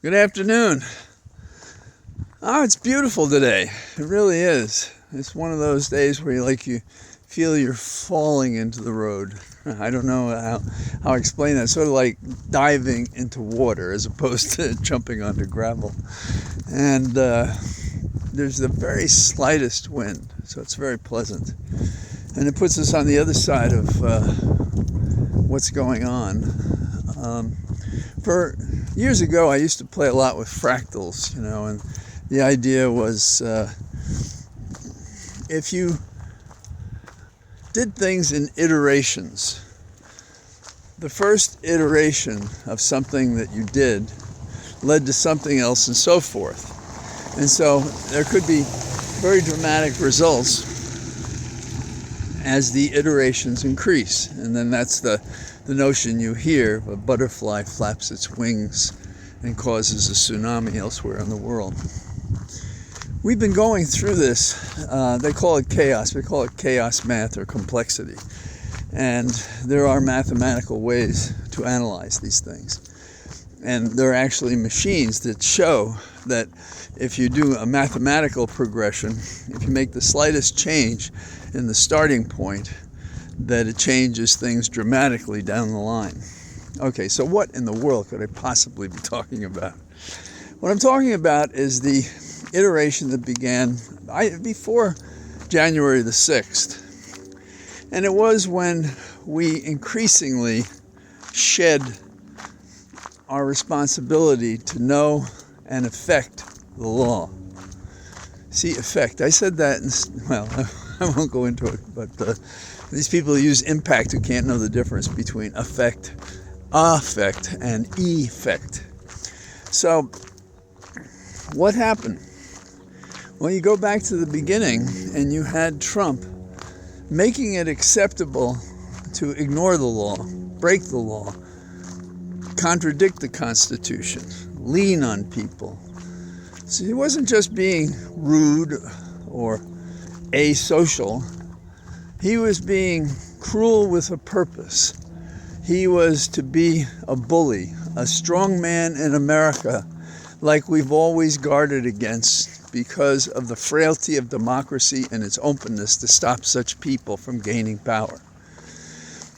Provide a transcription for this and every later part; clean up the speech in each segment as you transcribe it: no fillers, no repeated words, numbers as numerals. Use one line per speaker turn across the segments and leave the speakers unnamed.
Good afternoon. Oh, it's beautiful today. It really is. It's one of those days where you feel you're falling into the road. I don't know how I explain that. Sort of like diving into water as opposed to jumping onto gravel. And there's the very slightest wind, so it's very pleasant. And it puts us on the other side of what's going on. For years ago, I used to play a lot with fractals, and the idea was if you did things in iterations, the first iteration of something that you did led to something else and so forth. And so there could be very dramatic results as the iterations increase. And then that's the notion you hear: a butterfly flaps its wings and causes a tsunami elsewhere in the world. We've been going through this. They call it chaos. We call it chaos math or complexity. And there are mathematical ways to analyze these things. And there are actually machines that show that if you do a mathematical progression, if you make the slightest change in the starting point, that it changes things dramatically down the line. Okay, so what in the world could I possibly be talking about? What I'm talking about is the iteration that began before January the 6th. And it was when we increasingly shed our responsibility to know and affect the law. See, effect. I said that, I won't go into it, but these people use impact who can't know the difference between affect, affect, and effect. So, what happened? Well, you go back to the beginning, and you had Trump making it acceptable to ignore the law, break the law, contradict the Constitution, lean on people. So he wasn't just being rude or asocial. He was being cruel with a purpose. He was to be a bully, a strong man in America, like we've always guarded against because of the frailty of democracy and its openness to stop such people from gaining power.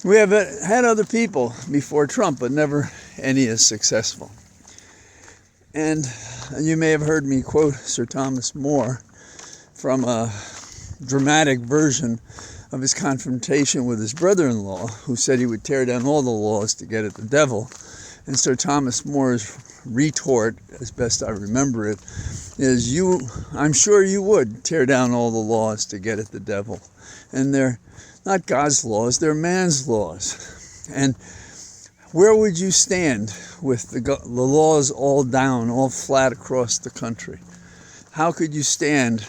We have had other people before Trump, but never any as successful. And you may have heard me quote Sir Thomas More from a dramatic version of his confrontation with his brother-in-law, who said he would tear down all the laws to get at the devil. And Sir Thomas More's retort, as best I remember it, is, I'm sure you would tear down all the laws to get at the devil. And they're not God's laws, they're man's laws. And where would you stand with the laws all down, all flat across the country? How could you stand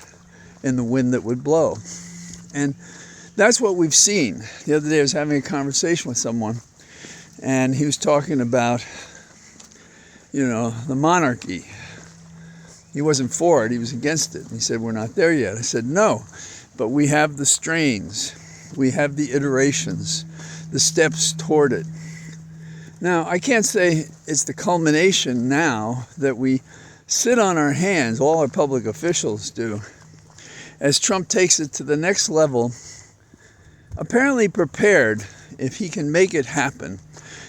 in the wind that would blow? And that's what we've seen. The other day I was having a conversation with someone, and he was talking about, the monarchy. He wasn't for it, he was against it. And he said, we're not there yet. I said, no, but we have the strains. We have the iterations, the steps toward it. Now, I can't say it's the culmination now that we sit on our hands, all our public officials do, as Trump takes it to the next level, apparently prepared, if he can make it happen,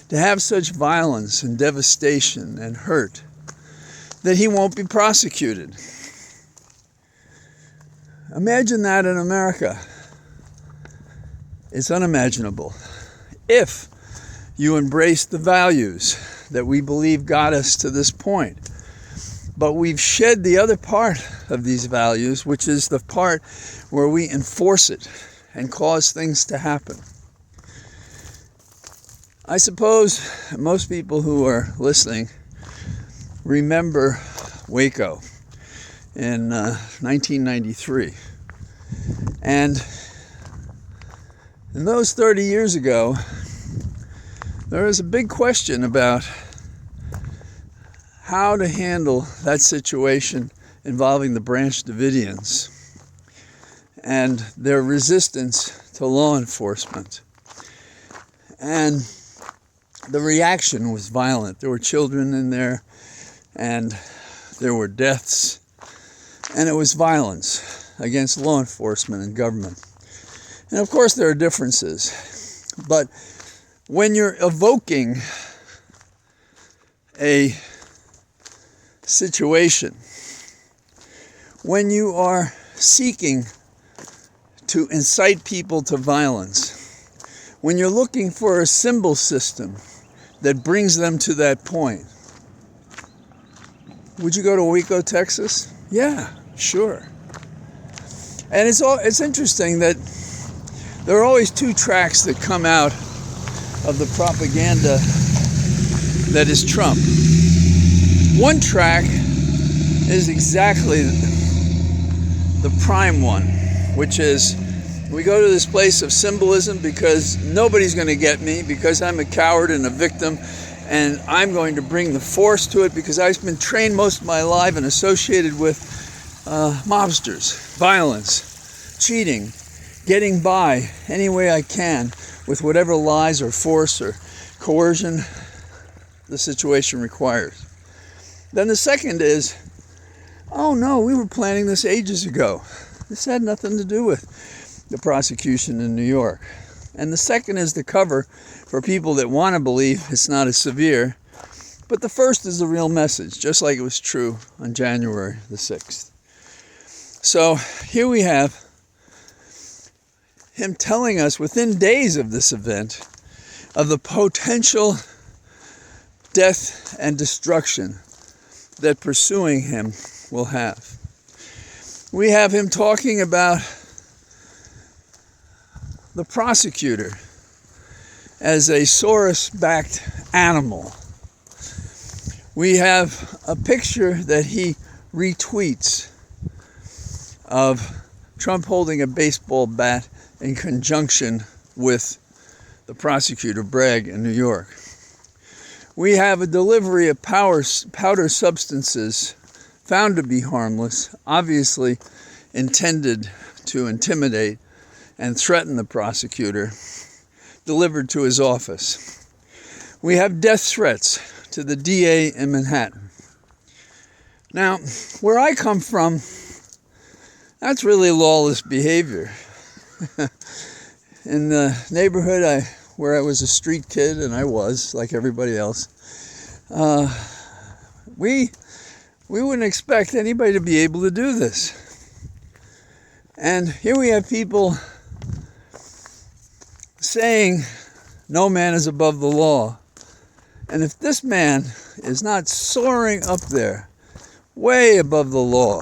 to have such violence and devastation and hurt that he won't be prosecuted. Imagine that in America. It's unimaginable. If you embrace the values that we believe got us to this point. But we've shed the other part of these values, which is the part where we enforce it and cause things to happen. I suppose most people who are listening remember Waco in 1993. And in those 30 years ago, there was a big question about how to handle that situation involving the Branch Davidians and their resistance to law enforcement. And the reaction was violent. There were children in there, and there were deaths, and it was violence against law enforcement and government. And of course there are differences, but when you're evoking a situation, when you are seeking to incite people to violence, when you're looking for a symbol system that brings them to that point. Would you go to Waco, Texas? Yeah, sure. And it's interesting that there are always two tracks that come out of the propaganda that is Trump. One track is exactly the prime one, which is we go to this place of symbolism because nobody's going to get me, because I'm a coward and a victim, and I'm going to bring the force to it because I've been trained most of my life and associated with mobsters, violence, cheating, getting by any way I can with whatever lies or force or coercion the situation requires. Then the second is, oh no, we were planning this ages ago. This had nothing to do with the prosecution in New York. And the second is the cover for people that want to believe it's not as severe. But the first is the real message, just like it was true on January the 6th. So here we have him telling us within days of this event of the potential death and destruction that pursuing him will have. We have him talking about the prosecutor as a Soros-backed animal. We have a picture that he retweets of Trump holding a baseball bat in conjunction with the prosecutor Bragg in New York. We have a delivery of powder substances found to be harmless, obviously intended to intimidate and threaten the prosecutor, delivered to his office. We have death threats to the DA in Manhattan. Now, where I come from, that's really lawless behavior. In the neighborhood where I was a street kid, and I was, like everybody else, we wouldn't expect anybody to be able to do this. And here we have people saying no man is above the law. And if this man is not soaring up there, way above the law,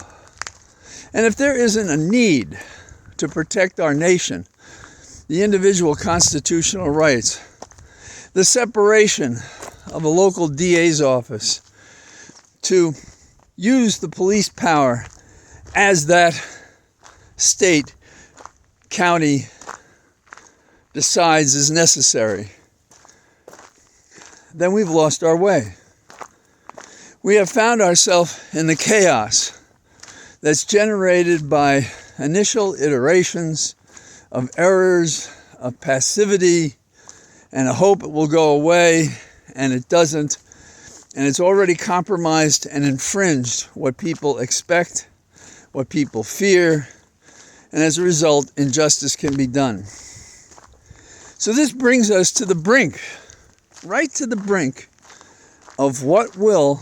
and if there isn't a need to protect our nation, the individual constitutional rights, the separation of a local DA's office to use the police power as that state, county decides is necessary, then we've lost our way. We have found ourselves in the chaos that's generated by initial iterations of errors, of passivity, and a hope it will go away, and it doesn't. And it's already compromised and infringed what people expect, what people fear, and as a result, injustice can be done. So this brings us to the brink, right to the brink of what will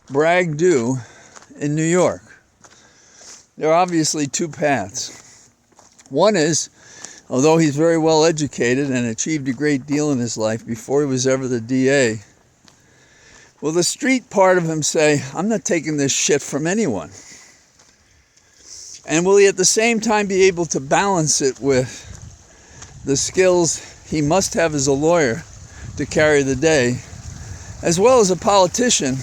Bragg do in New York. There are obviously two paths. One is, although he's very well educated and achieved a great deal in his life before he was ever the DA, will the street part of him say, I'm not taking this shit from anyone? And will he at the same time be able to balance it with the skills he must have as a lawyer to carry the day, as well as a politician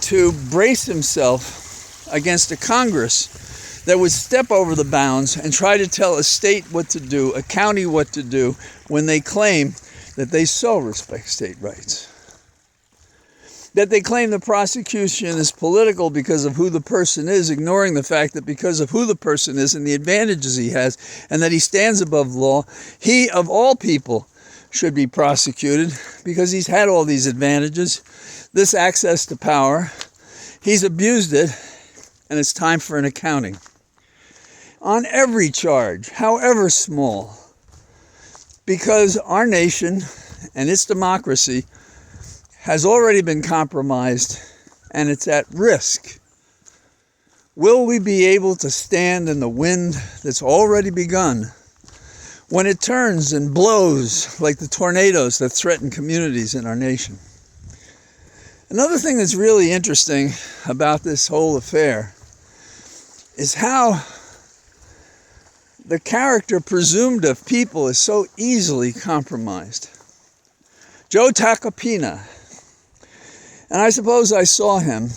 to brace himself against a Congress that would step over the bounds and try to tell a state what to do, a county what to do, when they claim that they so respect state rights. That they claim the prosecution is political because of who the person is, ignoring the fact that because of who the person is and the advantages he has, and that he stands above law, he, of all people, should be prosecuted because he's had all these advantages, this access to power. He's abused it, and it's time for an accounting. On every charge, however small, because our nation and its democracy has already been compromised and it's at risk. Will we be able to stand in the wind that's already begun when it turns and blows like the tornadoes that threaten communities in our nation? Another thing that's really interesting about this whole affair is how the character presumed of people is so easily compromised. Joe Tacopina, and I suppose I saw him,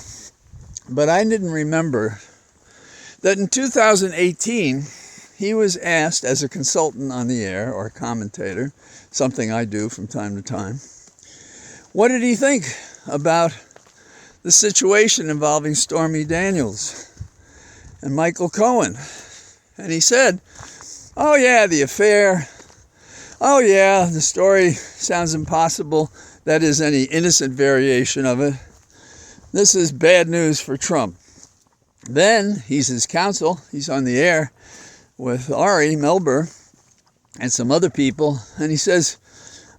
but I didn't remember that in 2018, he was asked as a consultant on the air, or a commentator, something I do from time to time, what did he think about the situation involving Stormy Daniels and Michael Cohen? And he said, oh yeah, the affair. Oh yeah, the story sounds impossible. That is any innocent variation of it. This is bad news for Trump. Then he's his counsel. He's on the air with Ari Melber and some other people. And he says,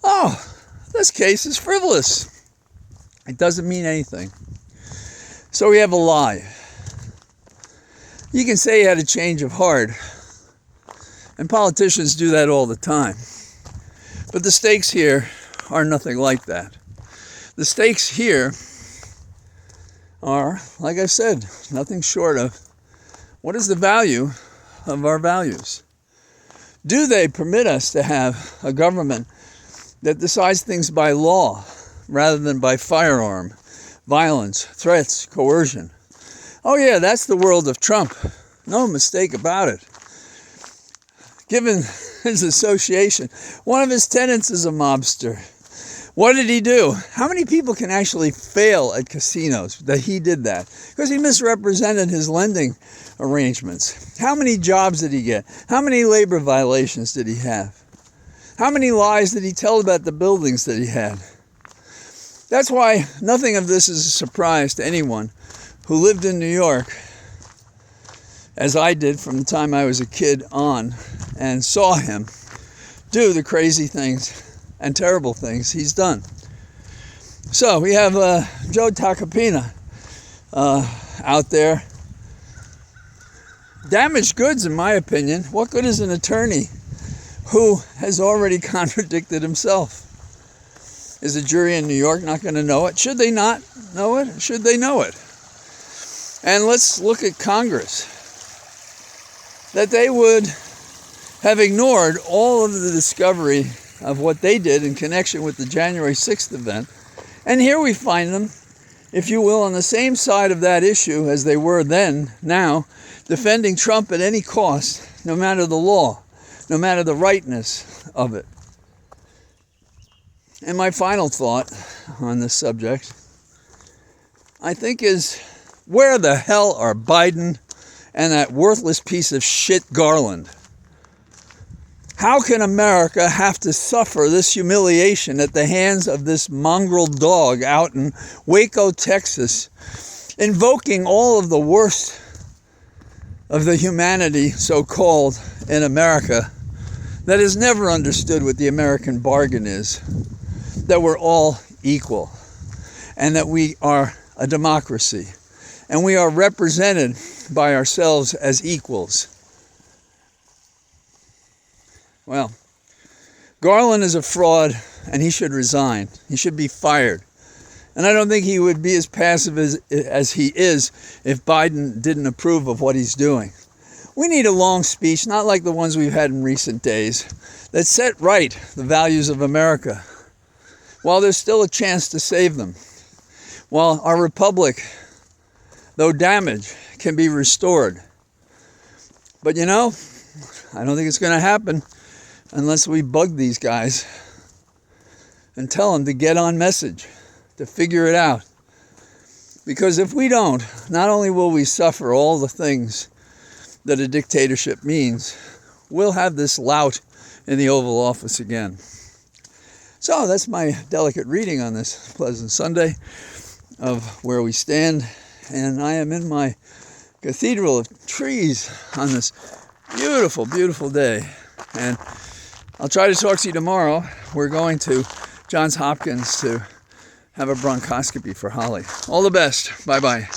oh, this case is frivolous. It doesn't mean anything. So we have a lie. You can say he had a change of heart. And politicians do that all the time. But the stakes here are nothing like that. The stakes here are, like I said, nothing short of what is the value of our values? Do they permit us to have a government that decides things by law rather than by firearm, violence, threats, coercion? Oh yeah, that's the world of Trump. No mistake about it. Given his association, one of his tenants is a mobster. What did he do? How many people can actually fail at casinos that he did that? Because he misrepresented his lending arrangements. How many jobs did he get? How many labor violations did he have? How many lies did he tell about the buildings that he had? That's why nothing of this is a surprise to anyone who lived in New York, as I did from the time I was a kid on, and saw him do the crazy things and terrible things he's done. So we have Joe Tacopina out there. Damaged goods, in my opinion. What good is an attorney who has already contradicted himself? Is the jury in New York not going to know it? Should they not know it? Should they know it? And let's look at Congress. That they would have ignored all of the discovery of what they did in connection with the January 6th event. And here we find them, if you will, on the same side of that issue as they were then, now, defending Trump at any cost, no matter the law, no matter the rightness of it. And my final thought on this subject, I think, is where the hell are Biden and that worthless piece of shit Garland? How can America have to suffer this humiliation at the hands of this mongrel dog out in Waco, Texas, invoking all of the worst of the humanity, so-called, in America, that has never understood what the American bargain is, that we're all equal, and that we are a democracy, and we are represented by ourselves as equals. Well, Garland is a fraud, and he should resign. He should be fired. And I don't think he would be as passive as he is if Biden didn't approve of what he's doing. We need a long speech, not like the ones we've had in recent days, that set right the values of America, while there's still a chance to save them, while our republic, though damaged, can be restored. But you know, I don't think it's going to happen unless we bug these guys and tell them to get on message, to figure it out. Because if we don't, not only will we suffer all the things that a dictatorship means, we'll have this lout in the Oval Office again. So that's my delicate reading on this pleasant Sunday of where we stand. And I am in my cathedral of trees on this beautiful, beautiful day. And I'll try to talk to you tomorrow. We're going to Johns Hopkins to have a bronchoscopy for Holly. All the best. Bye-bye.